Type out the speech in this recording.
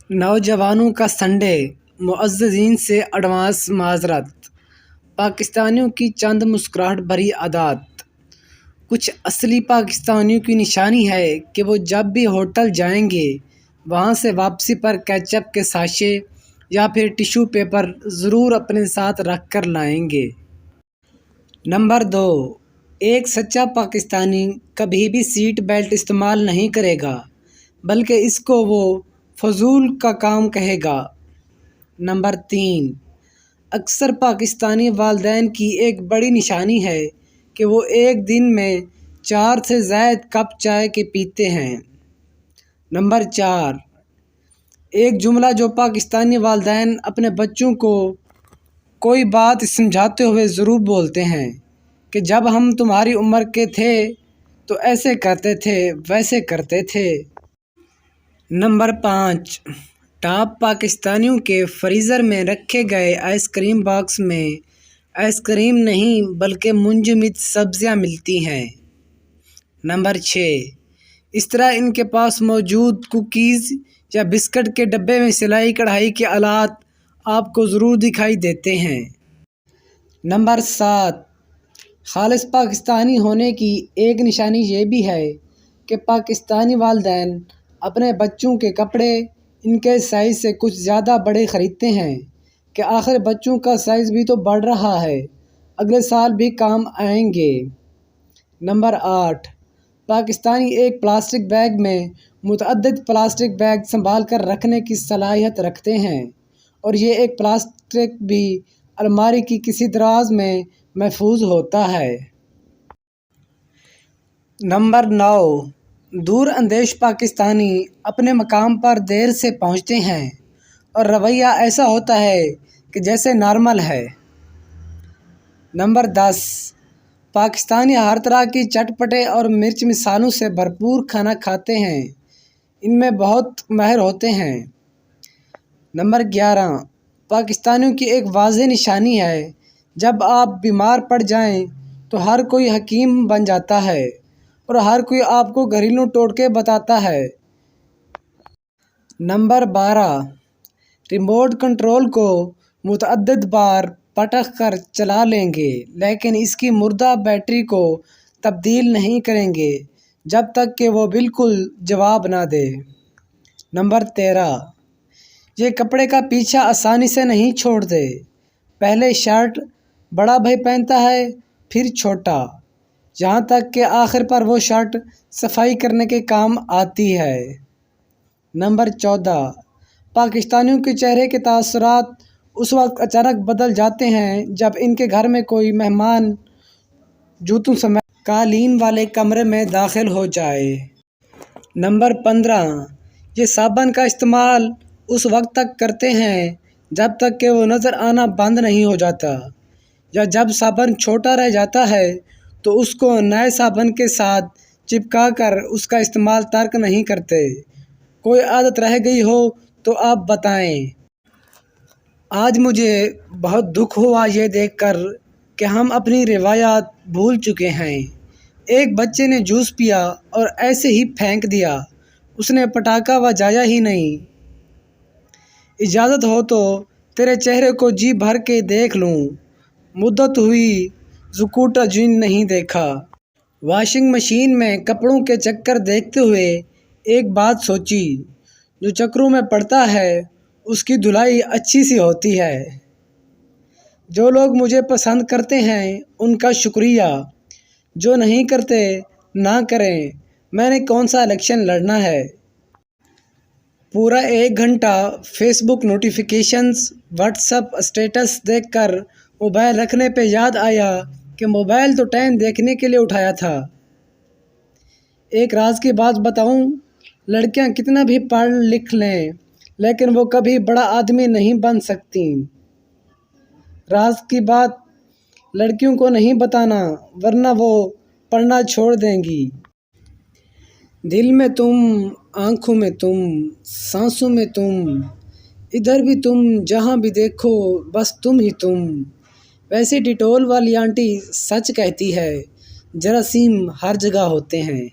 نوجوانوں کا سنڈے، معززین سے ایڈوانس معذرت۔ پاکستانیوں کی چند مسکراہٹ بھری عادات۔ کچھ اصلی پاکستانیوں کی نشانی ہے کہ وہ جب بھی ہوٹل جائیں گے وہاں سے واپسی پر کیچپ کے ساشے یا پھر ٹیشو پیپر ضرور اپنے ساتھ رکھ کر لائیں گے۔ نمبر 2، ایک سچا پاکستانی کبھی بھی سیٹ بیلٹ استعمال نہیں کرے گا بلکہ اس کو وہ فضول کا کام کہے گا۔ نمبر 3، اکثر پاکستانی والدین کی ایک بڑی نشانی ہے کہ وہ ایک دن میں 4 سے زائد کپ چائے کے پیتے ہیں۔ نمبر 4، ایک جملہ جو پاکستانی والدین اپنے بچوں کو کوئی بات سمجھاتے ہوئے ضرور بولتے ہیں کہ جب ہم تمہاری عمر کے تھے تو ایسے کرتے تھے ویسے کرتے تھے۔ نمبر 5، ٹاپ پاکستانیوں کے فریزر میں رکھے گئے آئس کریم باکس میں آئس کریم نہیں بلکہ منجمد سبزیاں ملتی ہیں۔ نمبر 6، اس طرح ان کے پاس موجود کوکیز یا بسکٹ کے ڈبے میں سلائی کڑھائی کے آلات آپ کو ضرور دکھائی دیتے ہیں۔ نمبر 7، خالص پاکستانی ہونے کی ایک نشانی یہ بھی ہے کہ پاکستانی والدین اپنے بچوں کے کپڑے ان کے سائز سے کچھ زیادہ بڑے خریدتے ہیں کہ آخر بچوں کا سائز بھی تو بڑھ رہا ہے، اگلے سال بھی کام آئیں گے۔ نمبر 8، پاکستانی ایک پلاسٹک بیگ میں متعدد پلاسٹک بیگ سنبھال کر رکھنے کی صلاحیت رکھتے ہیں اور یہ ایک پلاسٹک بھی الماری کی کسی دراز میں محفوظ ہوتا ہے۔ نمبر 9، دور اندیش پاکستانی اپنے مقام پر دیر سے پہنچتے ہیں اور رویہ ایسا ہوتا ہے کہ جیسے نارمل ہے۔ نمبر 10، پاکستانی ہر طرح کی چٹپٹے اور مرچ مصالحوں سے بھرپور کھانا کھاتے ہیں، ان میں بہت ماہر ہوتے ہیں۔ نمبر 11، پاکستانیوں کی ایک واضح نشانی ہے جب آپ بیمار پڑ جائیں تو ہر کوئی حکیم بن جاتا ہے اور ہر کوئی آپ کو گھریلو ٹوٹکے بتاتا ہے۔ نمبر 12، ریموٹ کنٹرول کو متعدد بار پٹک کر چلا لیں گے لیکن اس کی مردہ بیٹری کو تبدیل نہیں کریں گے جب تک کہ وہ بالکل جواب نہ دے۔ نمبر 13، یہ کپڑے کا پیچھا آسانی سے نہیں چھوڑتے، پہلے شرٹ بڑا بھائی پہنتا ہے پھر چھوٹا، یہاں تک کہ آخر پر وہ شرٹ صفائی کرنے کے کام آتی ہے۔ نمبر 14، پاکستانیوں کے چہرے کے تاثرات اس وقت اچانک بدل جاتے ہیں جب ان کے گھر میں کوئی مہمان جوتوں سمیت قالین والے کمرے میں داخل ہو جائے۔ نمبر 15، یہ صابن کا استعمال اس وقت تک کرتے ہیں جب تک کہ وہ نظر آنا بند نہیں ہو جاتا، یا جب صابن چھوٹا رہ جاتا ہے تو اس کو نئے صابن کے ساتھ چپکا کر اس کا استعمال ترک نہیں کرتے۔ کوئی عادت رہ گئی ہو تو آپ بتائیں۔ آج مجھے بہت دکھ ہوا یہ دیکھ کر کہ ہم اپنی روایات بھول چکے ہیں۔ ایک بچے نے جوس پیا اور ایسے ہی پھینک دیا، اس نے پٹاخہ بجایا ہی نہیں۔ اجازت ہو تو تیرے چہرے کو جی بھر کے دیکھ لوں، مدت ہوئی زکوٹا جن نہیں دیکھا۔ واشنگ مشین میں کپڑوں کے چکر دیکھتے ہوئے ایک بات سوچی، جو چکروں میں پڑتا ہے اس کی دھلائی اچھی سی ہوتی ہے۔ جو لوگ مجھے پسند کرتے ہیں ان کا شکریہ، جو نہیں کرتے نہ کریں، میں نے کون سا الیکشن لڑنا ہے۔ پورا 1 گھنٹہ فیس بک نوٹیفیکیشنز، واٹس ایپ اسٹیٹس دیکھ کر موبائل رکھنے پہ یاد آیا کہ موبائل تو ٹائم دیکھنے کے لیے اٹھایا تھا۔ ایک راز کی بات بتاؤں، لڑکیاں کتنا بھی پڑھ لکھ لیں لیکن وہ کبھی بڑا آدمی نہیں بن سکتیں۔ راز کی بات لڑکیوں کو نہیں بتانا ورنہ وہ پڑھنا چھوڑ دیں گی۔ دل میں تم، آنکھوں میں تم، سانسوں میں تم، ادھر بھی تم، جہاں بھی دیکھو بس تم ہی تم۔ ویسے ڈیٹول والی آنٹی سچ کہتی ہے، جراثیم ہر جگہ ہوتے ہیں۔